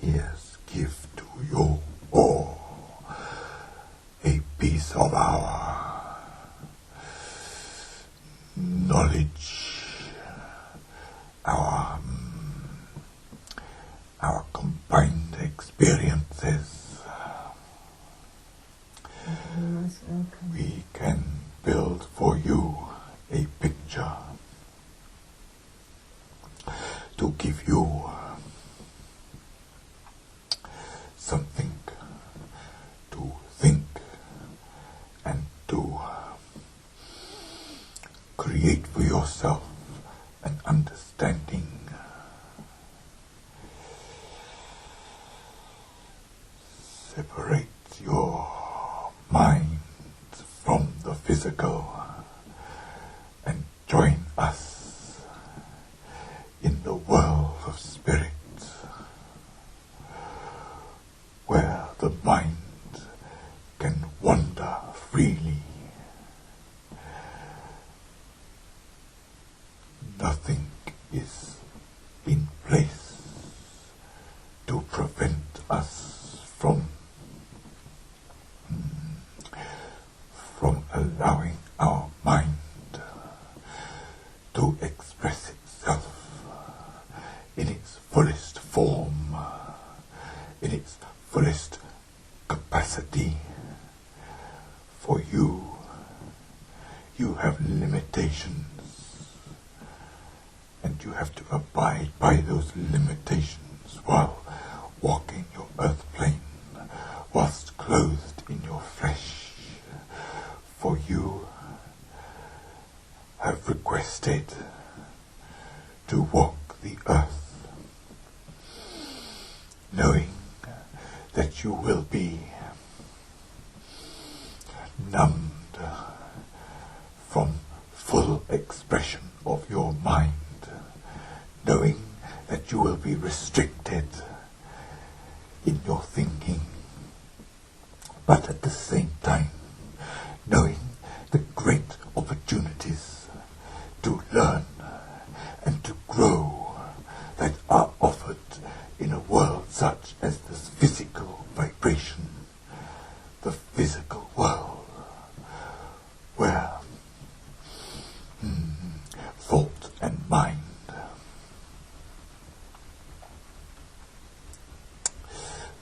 ears give to you all a piece of our knowledge, our combined experiences. We can build for you a picture to give you something to think and to create for yourself an understanding. Separate your mind from the physical and join us in the world of spirit, where the mind can wander freely. Nothing is in place to prevent us from allowing our mind to express itself in its fullest form, in its fullest capacity. For you have limitations, and you have to abide by those limitations while walking your earth plane, whilst clothed in your flesh. For you have requested to walk the earth, knowing that you will be numbed from full expression of your mind, knowing that you will be restricted in your thinking, but at the same time knowing the great opportunities to learn and to grow that are offered in a world such as this physical vibration, the physical world, where thought and mind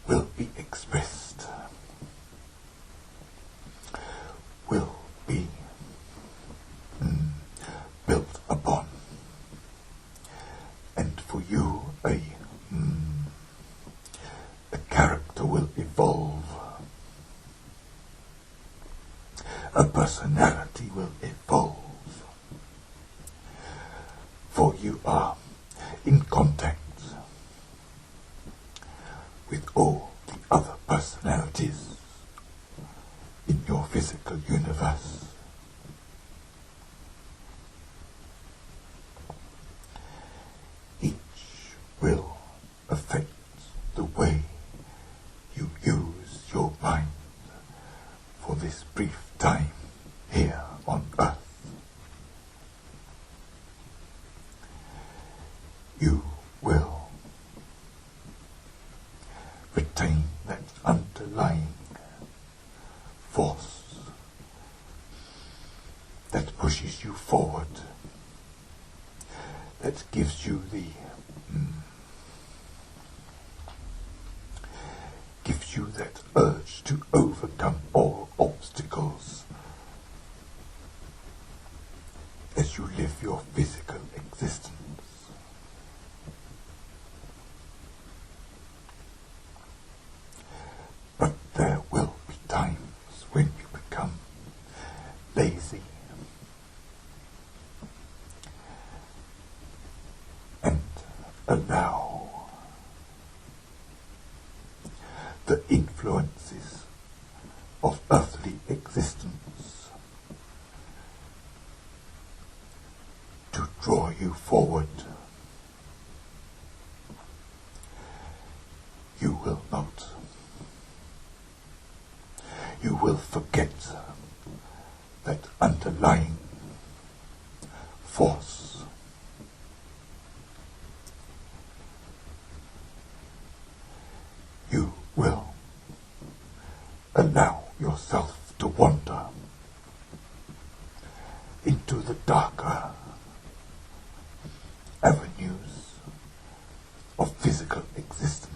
will be expressed, will be built upon, and for you a character will evolve, a personality will evolve, for you are in contact with all the other personalities in your physical universe. Each will affect the way you use your mind for this brief time here on earth. You will retain that underlying force that pushes you forward, that gives you that urge to overcome all obstacles as you live your physical existence. But there will be times when you become lazy and allow the influences of earthly existence to draw you forward. You will not. You will forget that underlying force. darker avenues of physical existence,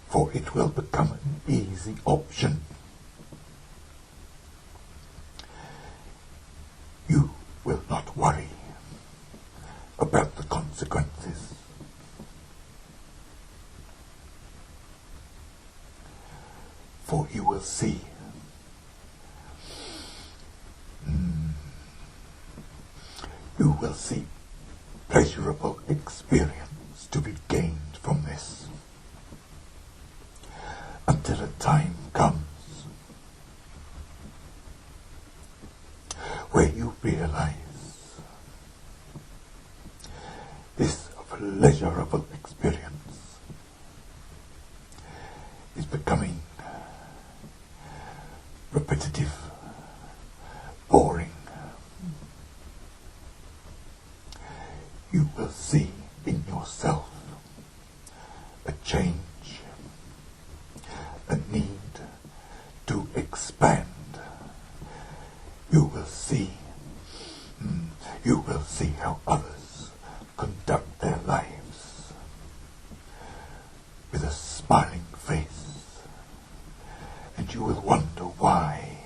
for it will become an easy option. You will not worry about the consequences, for you will see pleasurable experience to be gained from this, until a time comes where you realize this pleasurable experience is becoming repetitive, boring. You will see in yourself a change, a need to expand. You will see how others conduct their lives with a smiling face, and you will wonder why.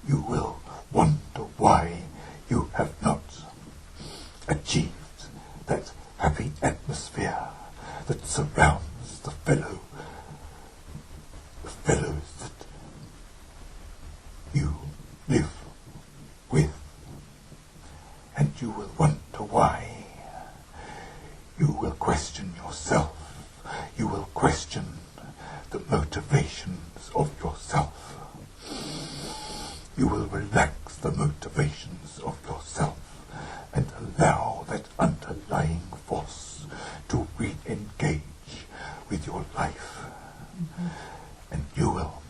You will wonder why you have not achieved that happy atmosphere that surrounds the fellows that you live with, and you will wonder why. You will question yourself. You will question the motivations of yourself. You will relax the motivations of yourself and allow that underlying force to re-engage with your life. And you will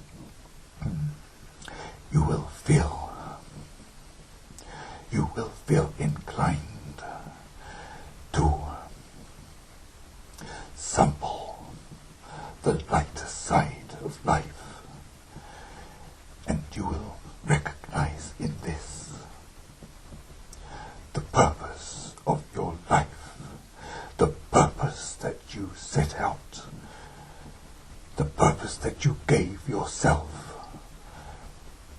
feel inclined to sample the lighter side of life, and you will recognize in this the purpose of your life, the purpose that you set out, the purpose that you gave yourself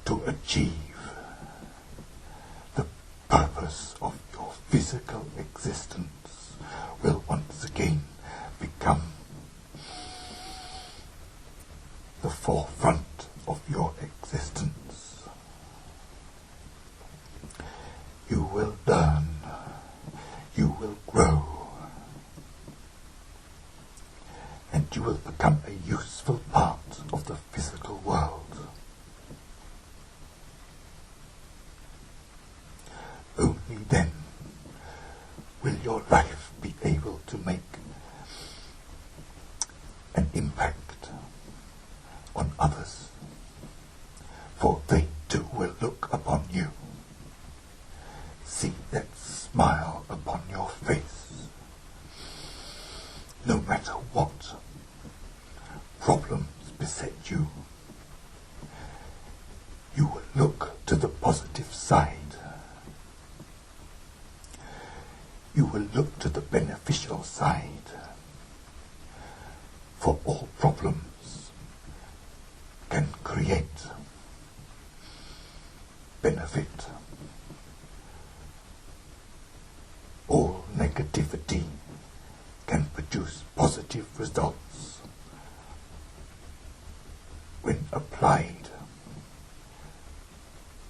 to achieve, the purpose of your physical existence will once again become the forefront of your existence. You will learn, you will grow, and you will become a useful part of the physical world. Only then will your life be able to make an impact on others, for they too will look upon you, see that smile upon your face, no matter what problems beset you. You will look to the positive side. You will look to the beneficial side, for all problems can create benefit. All negativity can produce positive results when applied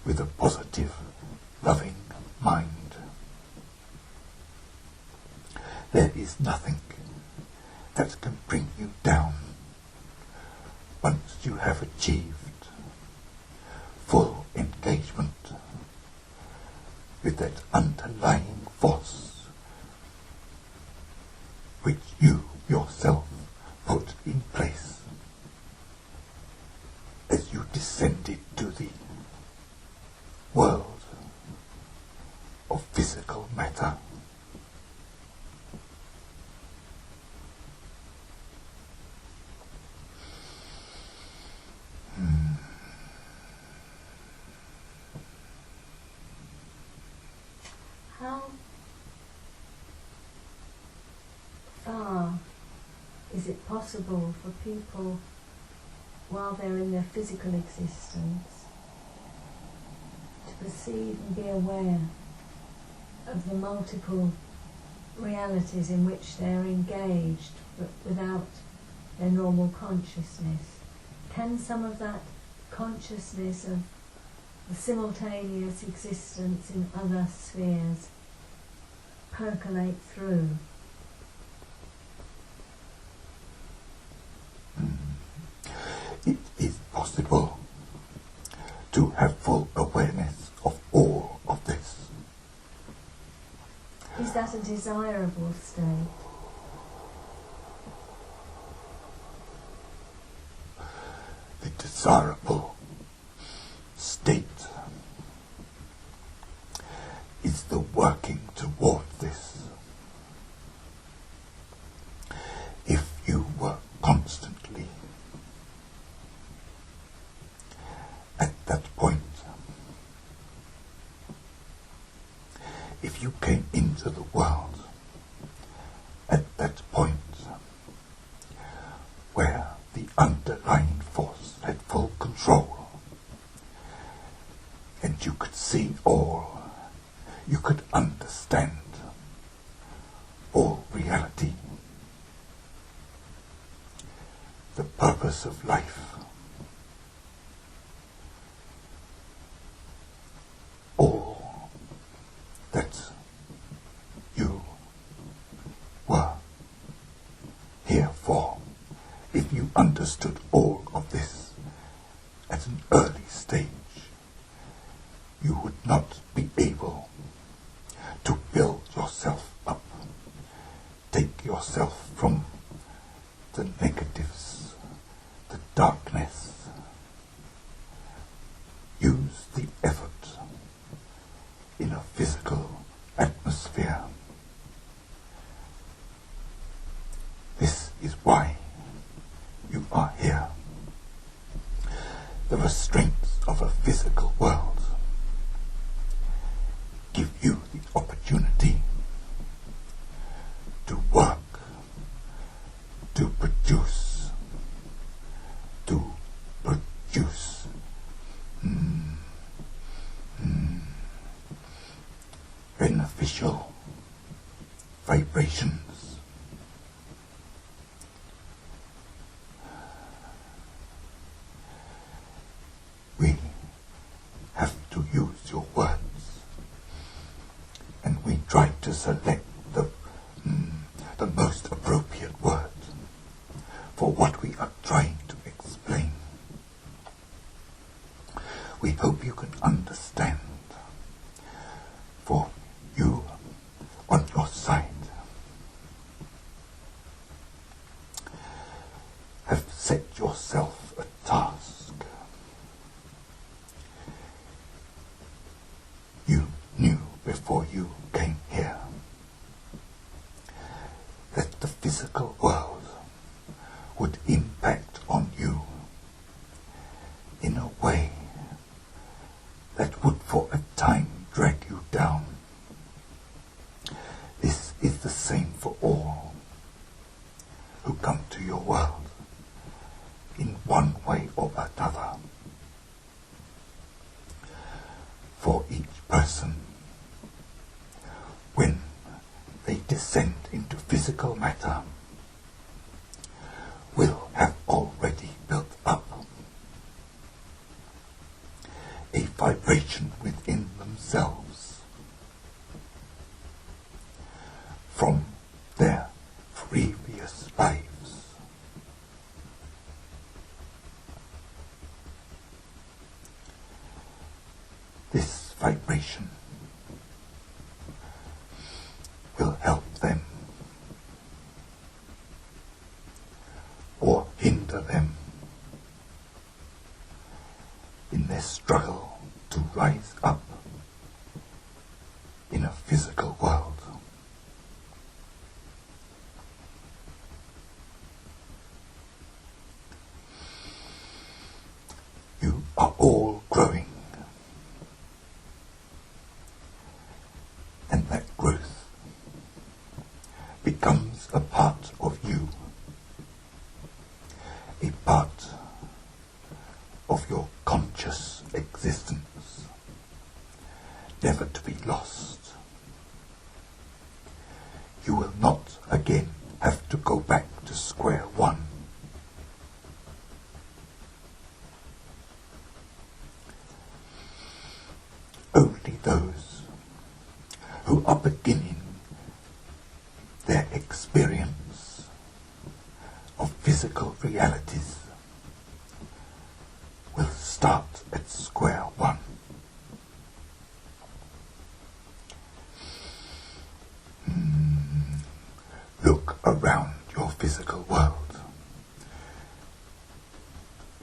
with a positive, loving mind. There is nothing that can bring you down once you have achieved full engagement with that underlying force which you yourself put in place as you descended to the world of physical matter. How far is it possible for people, while they're in their physical existence, to perceive and be aware of the multiple realities in which they're engaged, but without their normal consciousness? Can some of that consciousness of the simultaneous existence in other spheres percolate through? It is possible to have full awareness of all of this. Is that a desirable state? The desirable state is the working toward this. If you were constantly at that point, if you came into the world at that point where the underlying force had full control, and you could see all, you could understand all reality, the purpose of life, all that you were here for. If you understood all of this at an early stage, you would not be able to build yourself up, take yourself from the negatives, the darkness. Use the effort in a physical atmosphere. This is why you are here. The restraints of a physical world give you the opportunity to work, to produce, beneficial vibrations. We have to use your words, and we try to select the most appropriate word for what we are trying to explain. We hope you can understand, for you on your side have set yourself a task. You knew before you came here that the physical world would impact on you in a way that would for a time drag you down. This is the same for all who come to your world in one way or another. For each person, when they descend into physical matter, will have already built up a vibration within themselves from their previous lives. This vibration will help them or hinder them in their struggle to rise up in a physical world. You are all growing, and that never to be lost. You will not again have to go back to square one. Only those who are beginning their experience of physical realities will start at square one. Look around your physical world.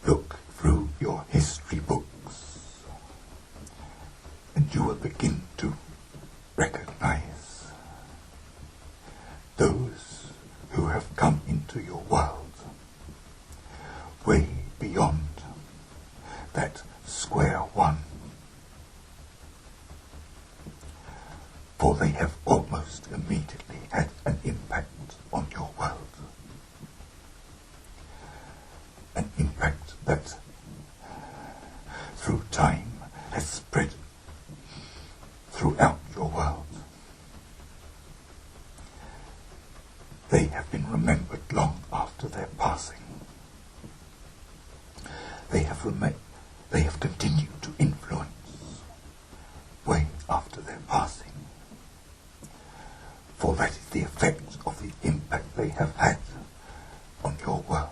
Look through your history books, and you will begin to recognize those who have come into your world way beyond that square one, for they have almost immediately had an impact on your world. An impact that through time has spread throughout your world. They have been remembered long after their passing. They have continued to influence way after their passing. For that is the effect of the impact they have had on your world.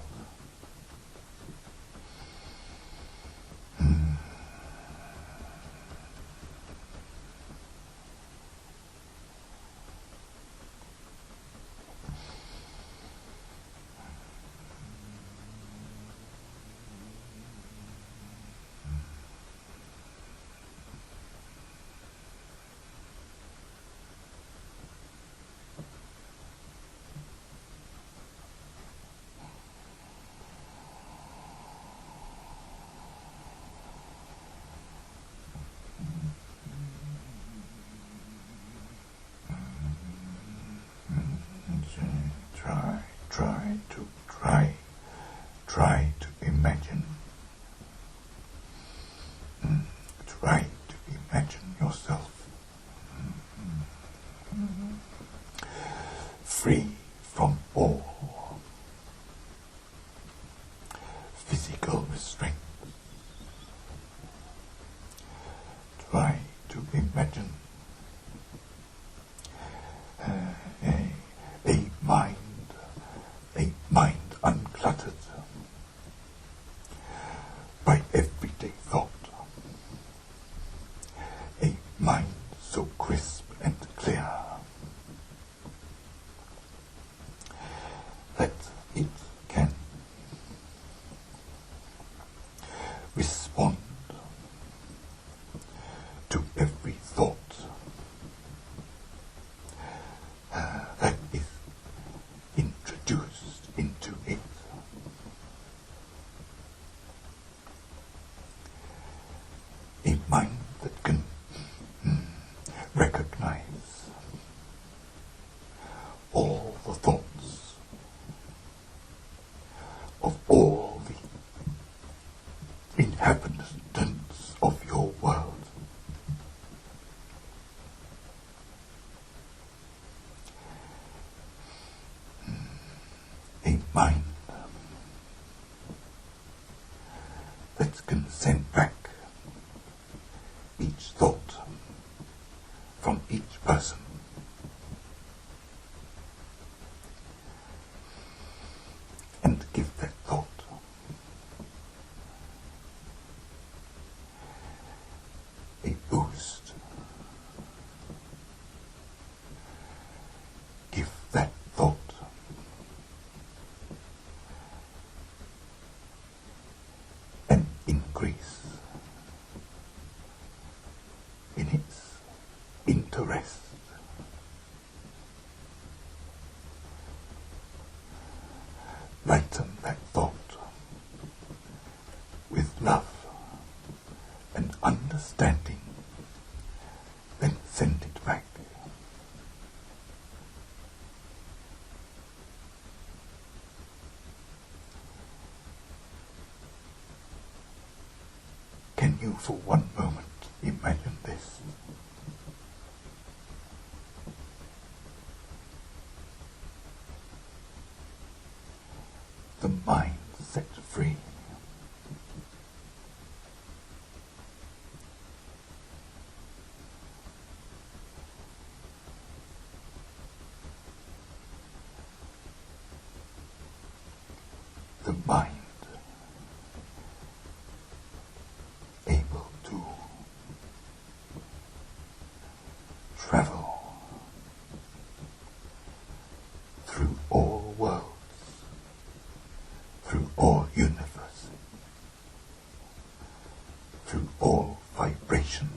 Try to imagine. Try to imagine yourself free from all physical restraints. Try to imagine a mind uncluttered by everyday thought, a mind so crisp and clear that it can respond to every thought that is introduced into it. A mind that can recognize all the thoughts of all the inhabitants of your world. A mind that can send back each thought from each person and give that thought a boost. Give that thought an increase in its interest. Lighten that thought with love and understanding, then send it back. Can you for one moment imagine this? mind set free. The mind able to travel through all worlds, through all universe, through all vibrations.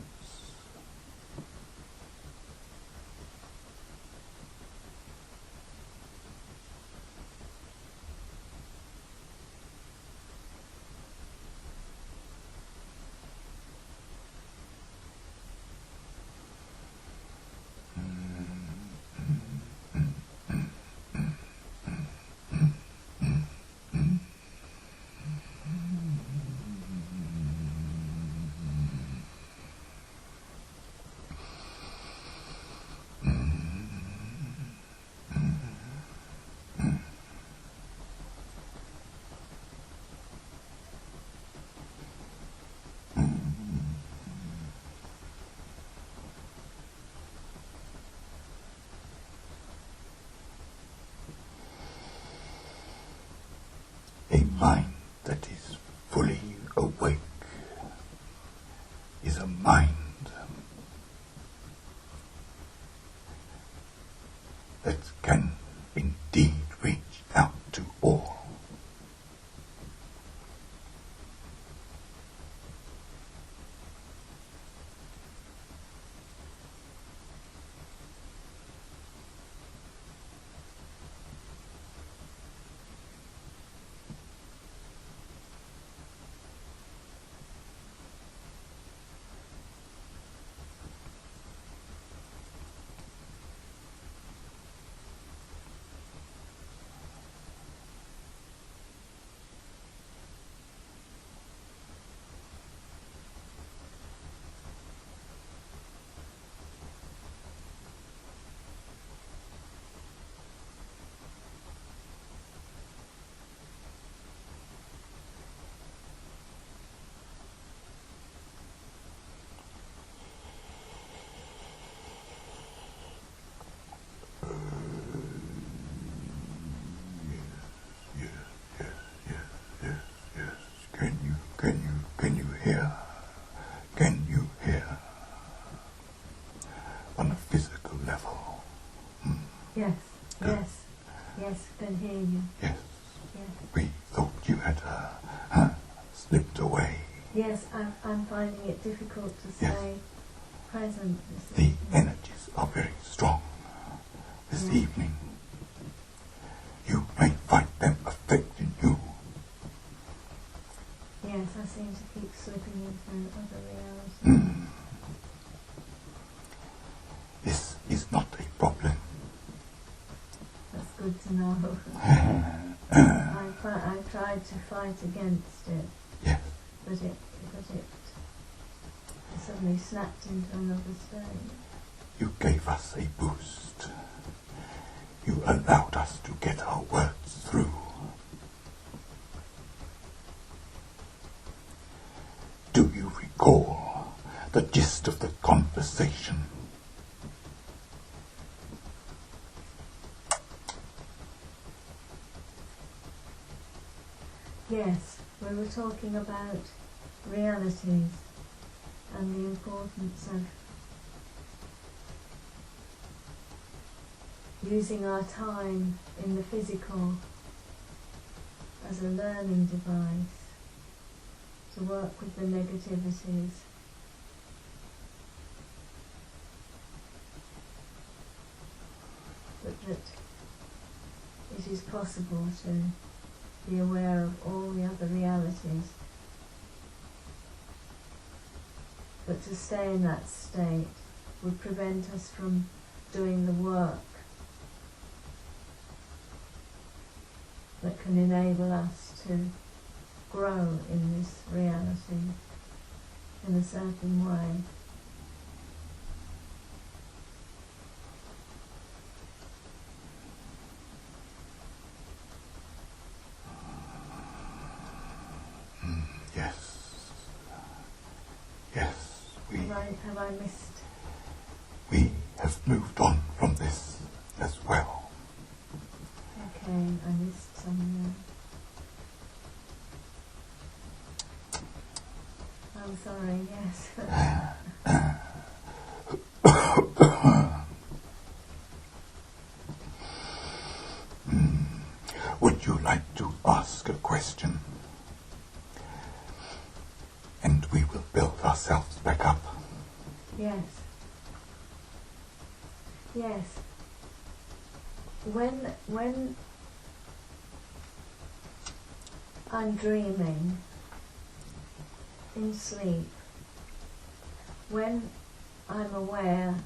A mind that is fully awake is a mind that can indeed reach out to all. Can you hear? Can you hear? On a physical level. Yes, Good. yes, can hear you. Yes. Yes. We thought you had slipped away. Yes, I'm finding it difficult to stay present. The energies are very strong this evening. You may find them affecting you. Yes, I seem to keep slipping into other realities. This is not a problem. That's good to know. I tried to fight against it, Yes. but it suddenly snapped into another state. You gave us a boost. You allowed us to get our words through. Do you recall the gist of the conversation? Yes, we were talking about realities and the importance of using our time in the physical as a learning device to work with the negativities. But that it is possible to be aware of all the other realities, but to stay in that state would prevent us from doing the work that can enable us to grow in this reality in a certain way. have I missed? We have moved on from this as well. Okay, I missed some. I'm sorry, yes. Would you like to ask a question? And we will build ourselves back up. Yes. Yes. When I'm dreaming in sleep, when I'm aware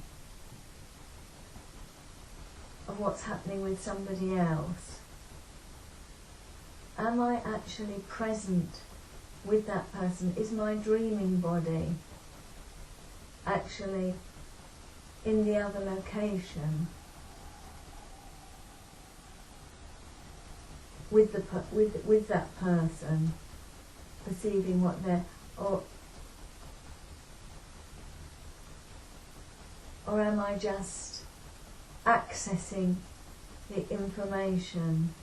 of what's happening with somebody else, am I actually present with that person? Is my dreaming body actually in the other location with with that person, perceiving what they're, or am I just accessing the information?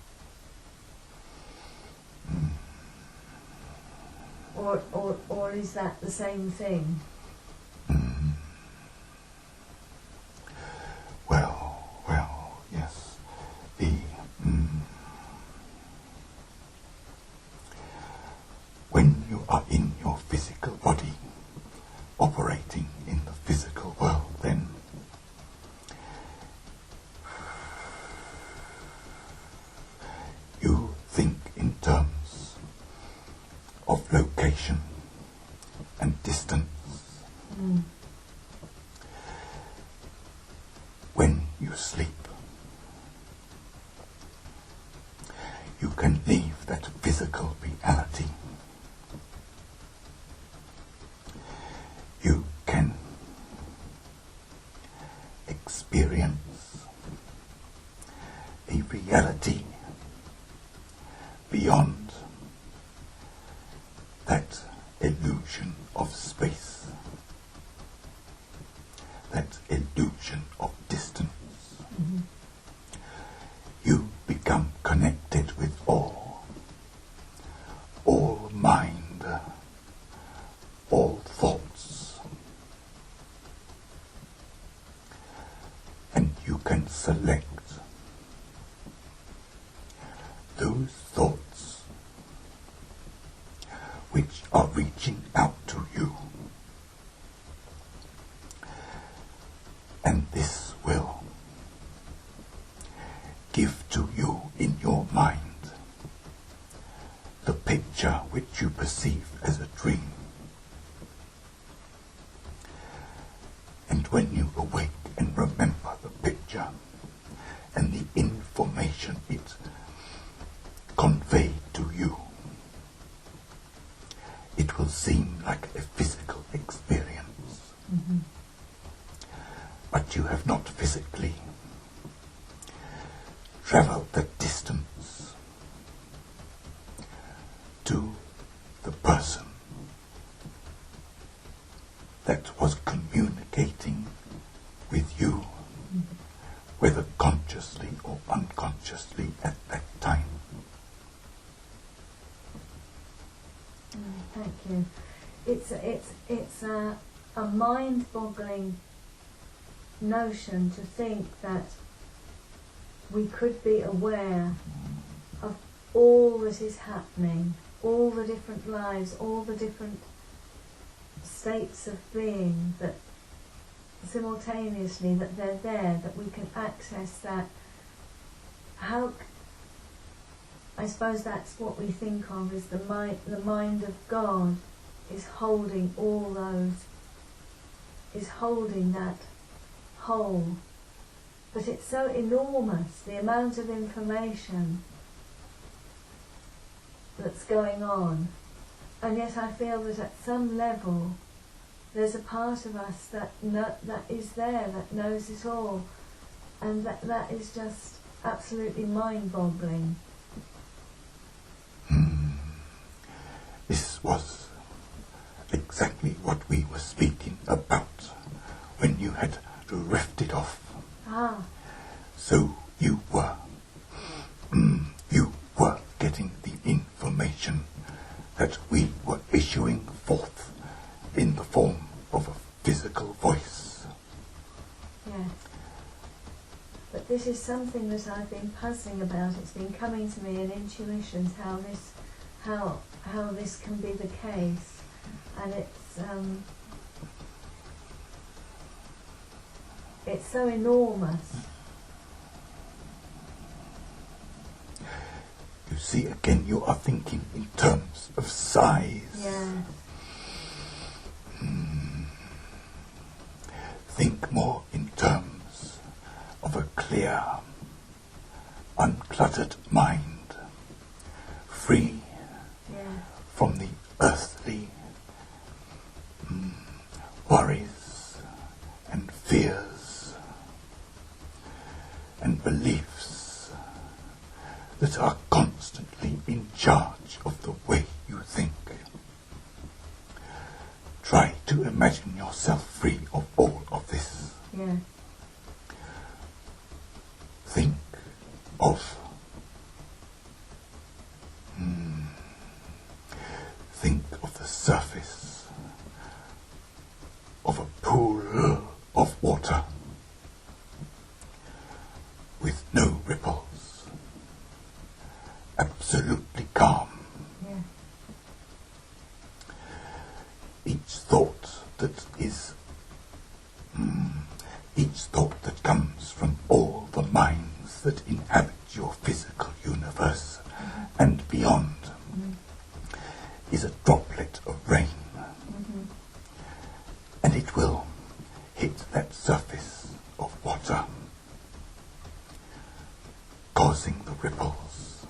Or is that the same thing? Well, yes. When you are in your physical body, operating in the physical world, then you think in terms of location and distance. When you sleep, you can leave that physical reality. You can experience a reality beyond that illusion of space, that illusion of distance. You become connected with all mind, all thoughts, and you can select those thoughts which are reaching out to you, and this will give to you in your mind the picture which you perceive as a dream. And when you awake and remember the picture and the information it conveyed to you, it will seem like a physical experience. But you have not physically traveled the distance to the person that was communicating with you, whether consciously or unconsciously at that time. Thank you. It's a mind-boggling notion to think that we could be aware of all that is happening, all the different lives, all the different states of being, that simultaneously that they're there, that we can access that. How? I suppose that's what we think of as the mind of God is holding all those, is holding that whole. But it's so enormous, the amount of information that's going on, and yet I feel that at some level there's a part of us that is there, that knows it all, and that is just absolutely mind-boggling. This was exactly what we were speaking about drifted off. Ah, So you were getting the information that we were issuing forth in the form of a physical voice. yes. But this is something that I've been puzzling about. It's been coming to me in intuitions how this can be the case, and it's so enormous. You see, again, you are thinking in terms of size. Yeah. Think more in terms of a clear, uncluttered mind, free Yeah. from the earthly worries and fears and beliefs that are constantly in charge of the way you think. Try to imagine yourself free of all of this. Yeah. Think of the surface of a pool of water with no ripples, absolutely calm. Yeah. Each thought that comes from all the minds that inhabit your physical universe and beyond is a droplet of rain, and it will hit that surface of water, causing the ripples.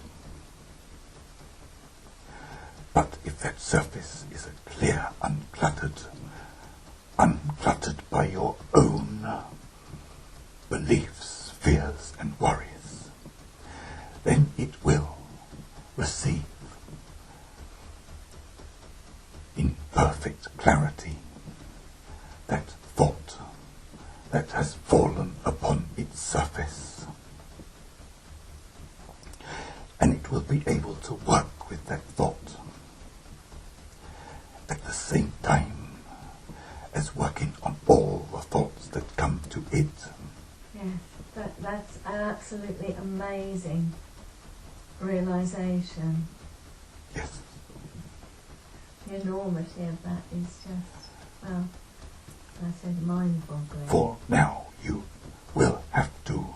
But if that surface is a clear, uncluttered by your own beliefs, fears and worries, then it will receive in perfect clarity that thought that has fallen upon its surface, and it will be able to work with that thought at the same time as working on all the thoughts that come to it. Yes, that's an absolutely amazing realisation. Yes. The enormity of that is just, well, I said mind-boggling. For now you will have to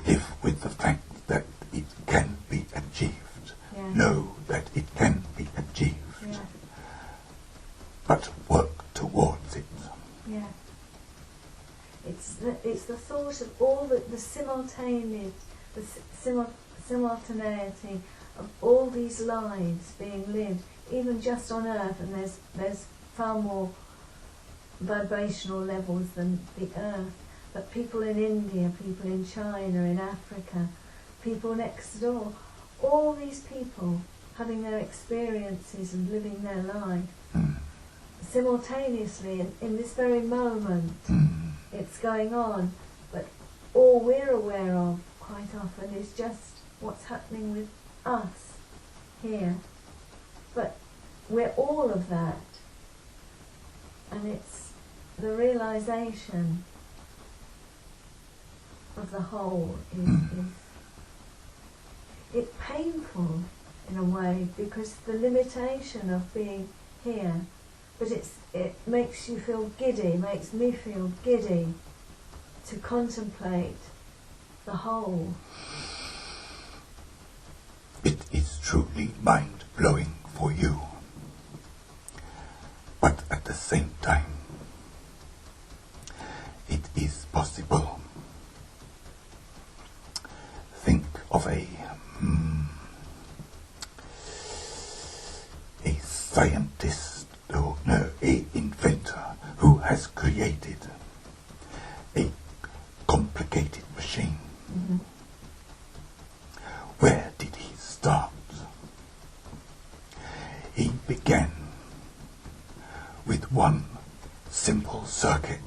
live with the fact that it can be achieved. Yeah. Know that it can be achieved. Yeah. But work towards it. Yeah. It's the thought of all the simultaneity of all these lives being lived, even just on Earth, and there's far more vibrational levels than the Earth. But people in India, people in China, in Africa, people next door, all these people having their experiences and living their life simultaneously in this very moment. It's going on, but all we're aware of quite often is just what's happening with us here. But we're all of that, and it's the realisation of the whole is it's painful in a way, because the limitation of being here, but it makes you feel giddy, makes me feel giddy to contemplate the whole. It is truly mind-blowing for you, but at the same time it is possible. Think of a scientist, a inventor who has created a complicated machine. Where did he start? He began with one simple circuit,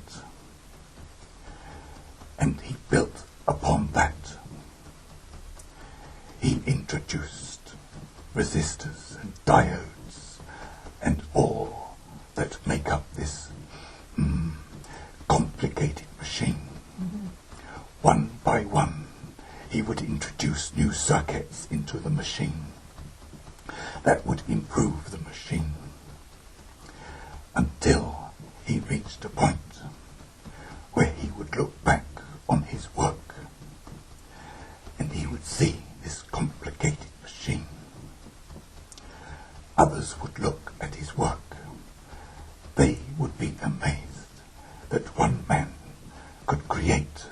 and he built upon that. He introduced resistors and diodes and all that make up this complicated machine. One by one, he would introduce new circuits into the machine that would improve the machine until he reached a point where he would look back on his work and he would see this complicated machine. Others would look at his work. They would be amazed that one man could create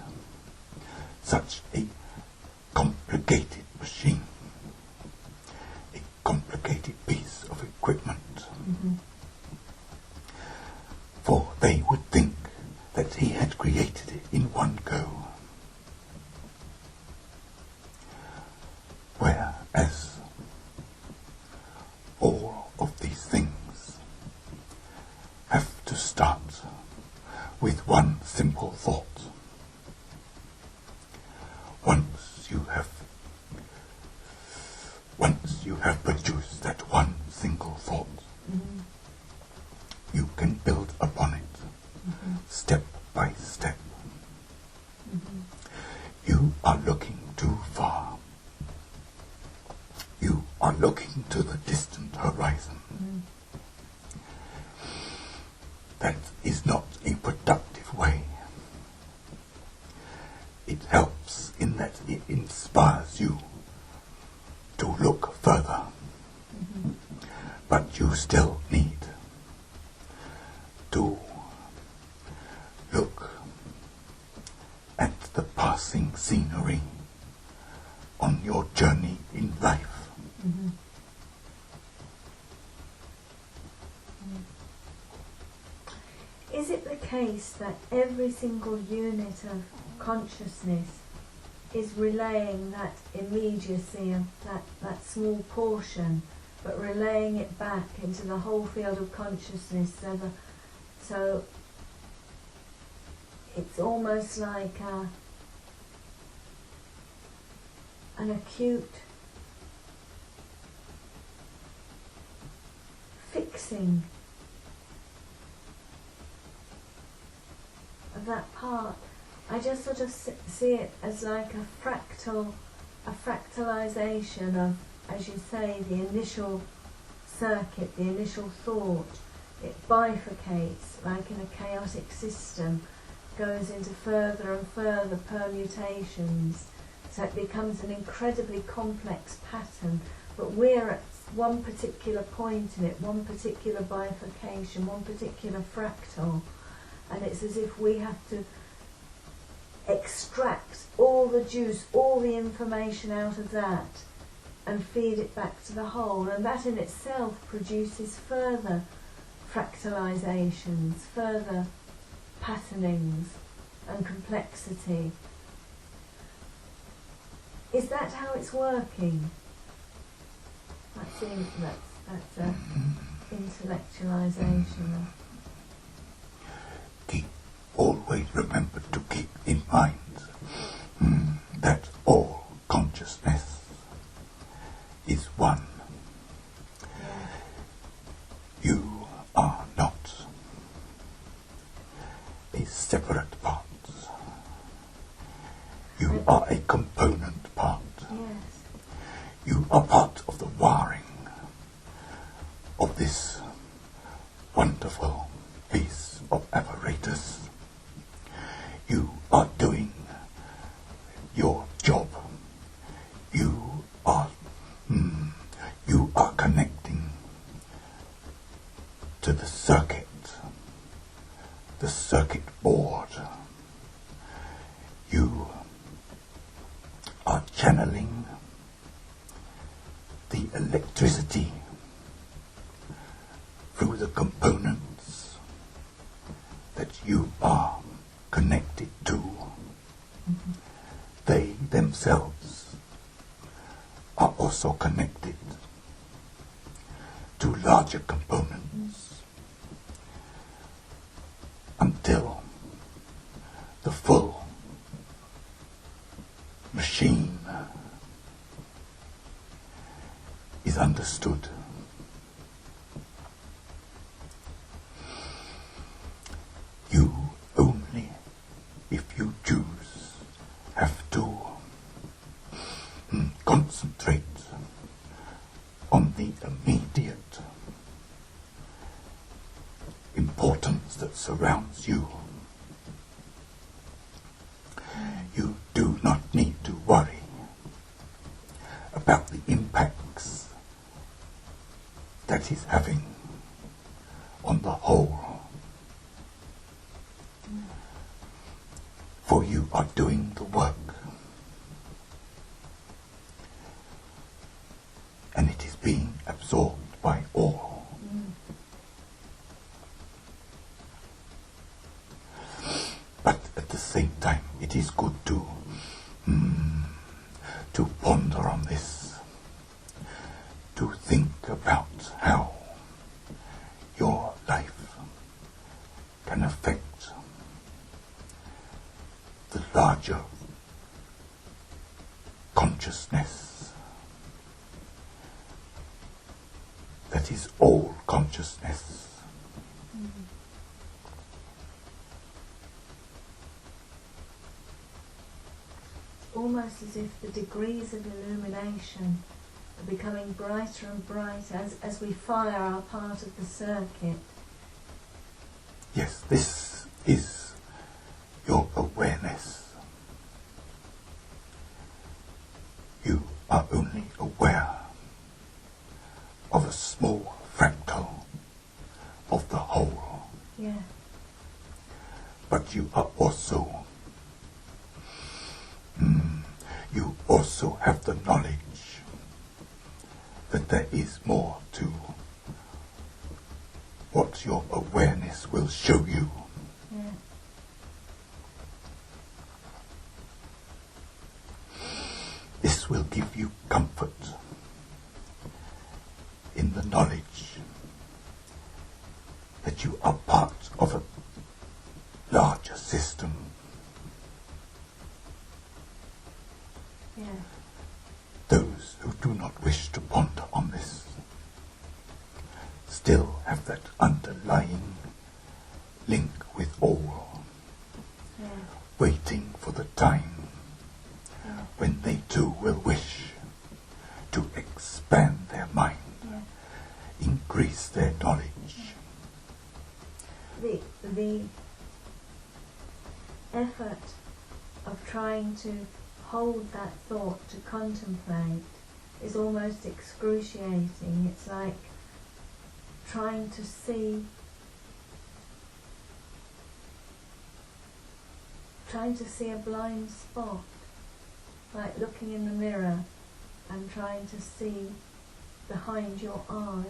such a complicated machine, a complicated piece of equipment. For they would think that he had created it in one go. Whereas all of these things have to start with one simple thought. Once you have produced that one single thought, you can build upon it step by step. You are looking too far. You are looking to the distant horizon. That is not a productive way. It helps in that it inspires you to look further. But you still need to look at the passing scenery on your journey in life. Is it the case that every single unit of consciousness is relaying that immediacy of that small portion, but relaying it back into the whole field of consciousness, so it's almost like an acute fixing of that part? I just sort of see it as like a fractalization of, as you say, the initial circuit, the initial thought. It bifurcates like in a chaotic system, goes into further and further permutations, so it becomes an incredibly complex pattern, but we're at one particular point in it, one particular bifurcation, one particular fractal, and it's as if we have to extract all the juice, all the information out of that and feed it back to the whole, and that in itself produces further fractalizations, further patternings and complexity. Is that how it's working? I think that's a intellectualization. Always remember to keep in mind that all consciousness is one. You are not a separate part. You are a component part. Yes. You are part of the wiring of this wonderful piece of apparatus. You are doing your job. You are connecting to the circuit board. You are channeling the electricity through the components that you are connected to. They themselves are also connected to larger components. until the full machine is understood. You only, if you choose, have to concentrate on the immediate importance that surrounds you. You do not need to worry about the impacts that is having on the whole. For you are doing the work, and it is being absorbed by all. But at the same time, it is good to ponder on this, to think about how your life can affect the larger consciousness that is all consciousness. Almost as if the degrees of illumination are becoming brighter and brighter as we fire our part of the circuit. Yes, this is your awareness. You are only aware of a small fractal of the whole. Yeah. But you are also have the knowledge that there is more to what your awareness will show you. Yeah. This will give you comfort in the knowledge that you are part of a larger system. Yeah. Those who do not wish to ponder on this still have that underlying link with all, waiting for the time when they too will wish to expand their mind, increase their knowledge. The effort of trying to hold that thought, to contemplate, is almost excruciating. It's like trying to see a blind spot, like looking in the mirror and trying to see behind your eye.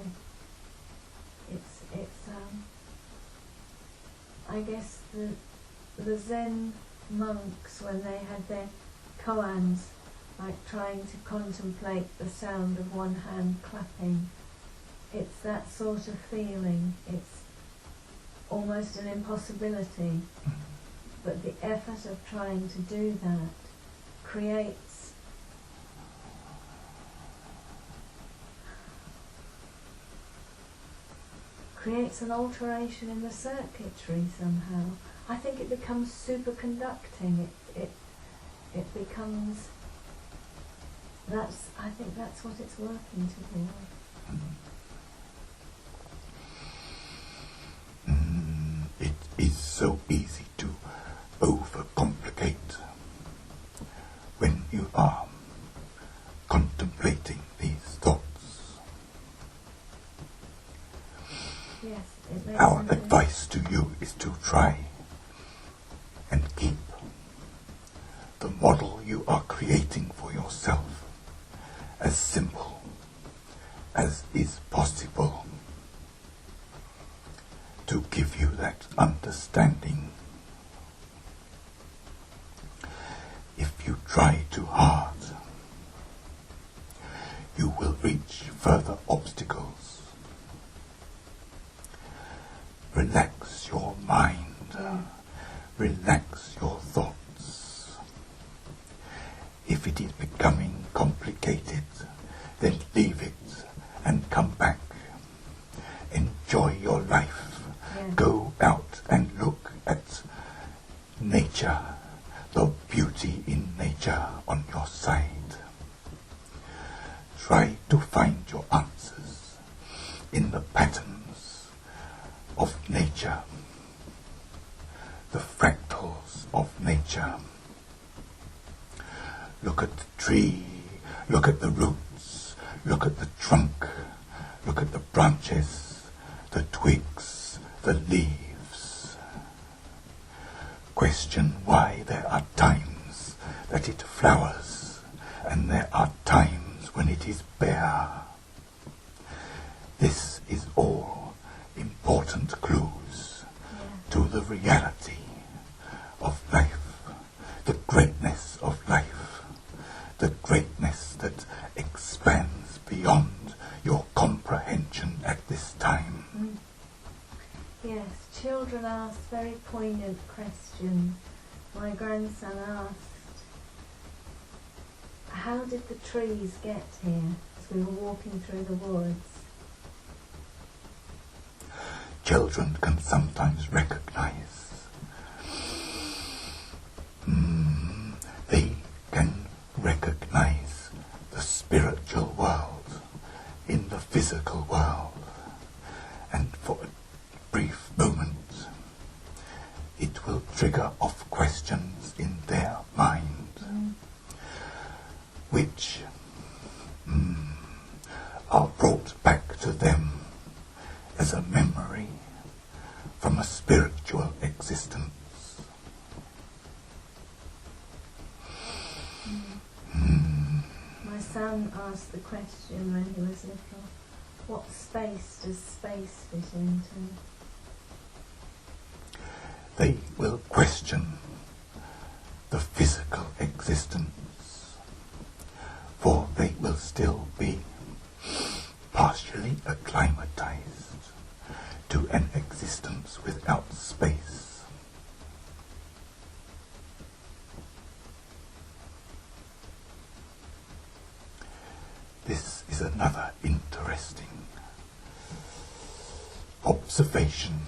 It's I guess the Zen monks, when they had their koans, like trying to contemplate the sound of one hand clapping. It's that sort of feeling. It's almost an impossibility, but the effort of trying to do that creates an alteration in the circuitry somehow. I think it becomes superconducting. It becomes, I think that's what it's working towards. It is so easy to overcomplicate when you are contemplating these thoughts. Yes, it makes Our sense. advice to you is to try and keep the model you are creating for yourself as simple as is possible, to give you that understanding. If you try too hard, you will reach further obstacles. Relax your mind. Yeah. relax your thoughts. If it is becoming complicated, then leave it and come back. Enjoy your life. Yeah. Go out and look at nature, the beauty in nature on your side. Try to find your answers in the patterns of nature, the fractals of nature. Look at the tree, look at the roots, look at the trunk, look at the branches, the twigs, the leaves. Question why there are times that it flowers and there are times when it is bare. This is all important clues to the reality of life, the greatness of life, the greatness that expands beyond your comprehension at this time. Yes, children ask very poignant questions. My grandson asked, how did the trees get here as we were walking through the woods? Children can sometimes recognize. They can recognize the spiritual world in the physical world. And for a brief moment, it will trigger off questions in their mind, which are brought back to them as a memory from a spiritual existence. My son asked the question when he was little, what space does space fit into? They will question the physical existence, for they will still be partially acclimatized to an existence without space. This is another interesting observation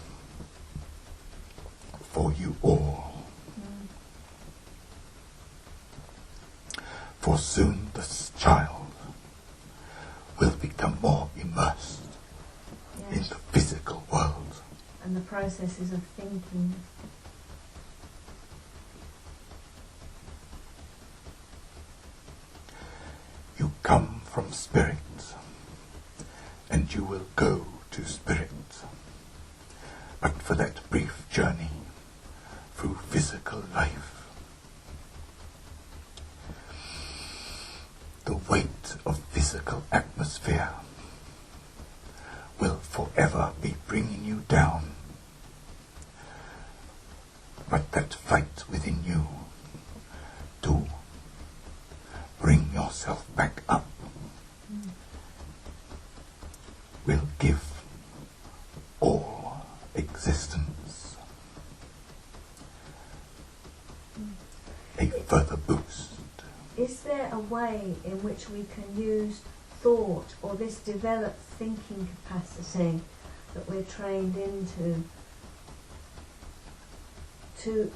for you all. For soon this child will become more immersed in the physical world. And the processes of thinking. You come from spirit, and you will go to spirit. But for that brief journey through physical life, the weight of physical atmosphere will forever be bringing you down. But that fight within you to bring yourself back up will give all existence a further boost. Is there a way in which we can use thought or this developed thinking capacity that we're trained into to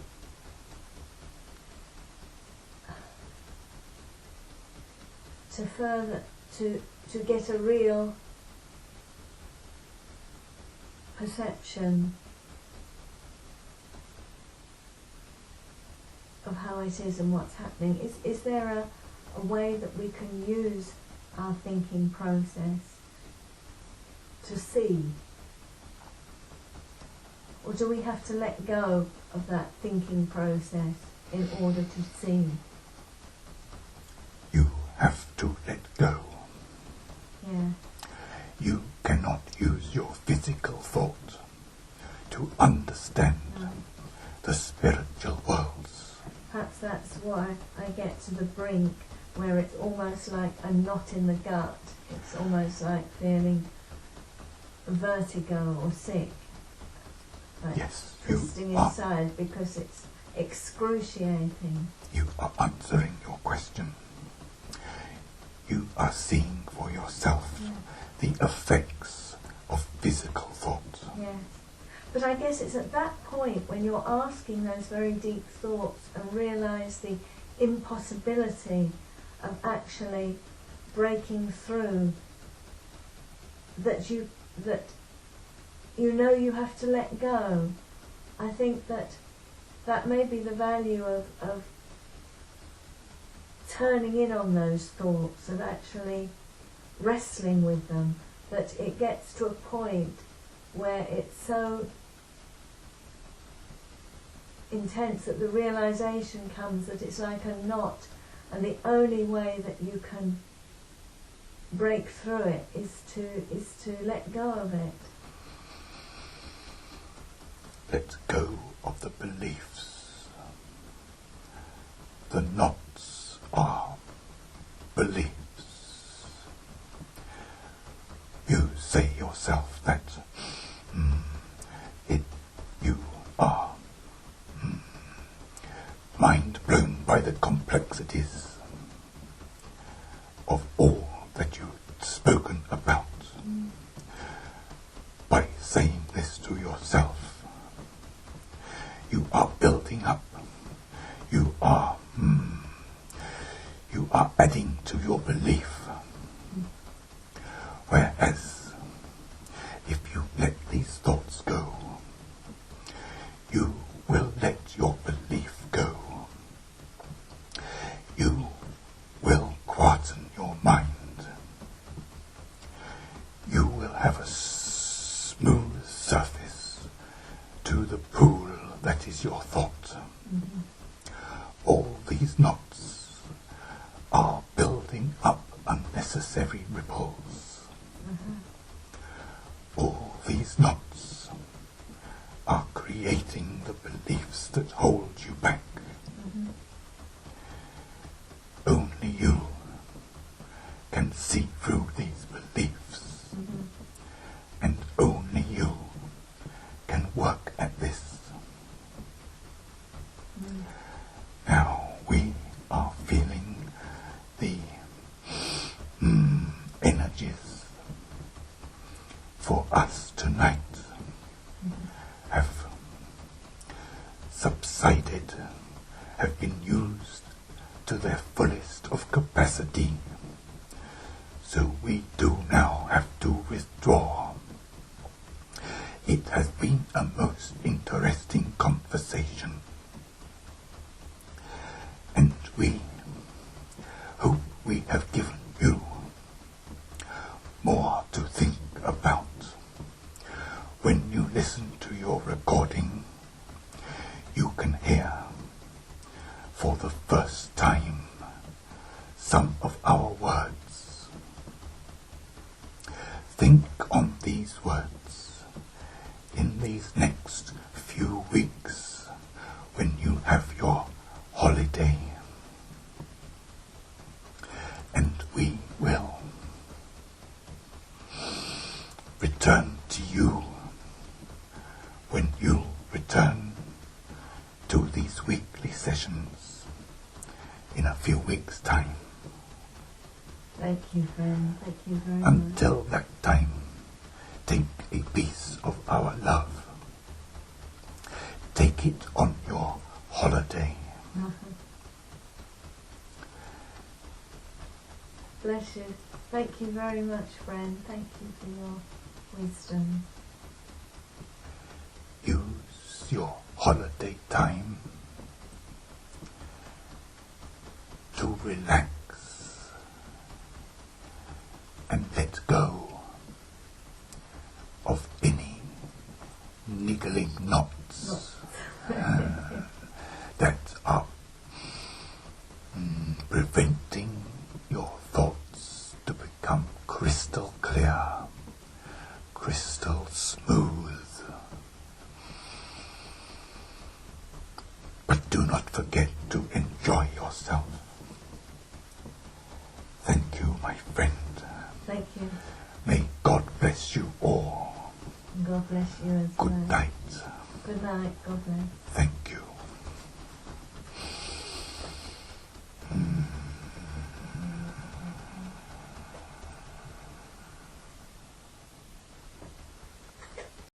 further to get a real perception of how it is and what's happening? Is there a way that we can use our thinking process to see? Or do we have to let go of that thinking process in order to see? You have to let go. Yeah. You cannot use your physical thought to understand the spiritual worlds. Perhaps that's why I get to the brink where it's almost like a knot in the gut. It's almost like feeling vertigo or sick. Like Yes. twisting inside because it's excruciating. You are answering your question. You are seeing for yourself the effects of physical thought. Yes. But I guess it's at that point when you're asking those very deep thoughts and realise the impossibility of actually breaking through that you know you have to let go. I think that may be the value of turning in on those thoughts, of actually wrestling with them, that it gets to a point where it's so intense that the realization comes that it's like a knot, and the only way that you can break through it is to let go of it. Let go of the beliefs. The knots are beliefs. You say yourself that you are mind blown by the complexities of all that you've spoken about. By saying this to yourself, you are building up. You are adding to your belief. Whereas, if you let these thoughts go, you will let your belief go. You will quieten your mind. You will have a smooth surface to the pool that is your thought. All these knots are building up unnecessary ripples. All these knots are creating the beliefs that hold you back. Only you can see through these beliefs, and only you can work at this. Now we are feeling the energies for us tonight have subsided, have been used to their fullest of capacity. So we do now have to withdraw. It has been a most interesting conversation. And we hope we have given you more to think about. When you listen to your recording, you can hear for the first time some of our words. Think on these words in these next few weeks when you have your holiday. And we will return to you when you return to these weekly sessions in a few weeks' time. Thank you, friend. Thank you very much. Until that time, take a piece of our love. Take it on your holiday. Bless you. Thank you very much, friend. Thank you for your wisdom. Use your holiday time to relax and let go of any niggling knots that are preventing your thoughts to become crystal clear, crystal smooth. But do not forget to enjoy yourself. Thank you, my friend. Thank you. May God bless you all. God bless you as well. Good night. Good night. God bless. Thank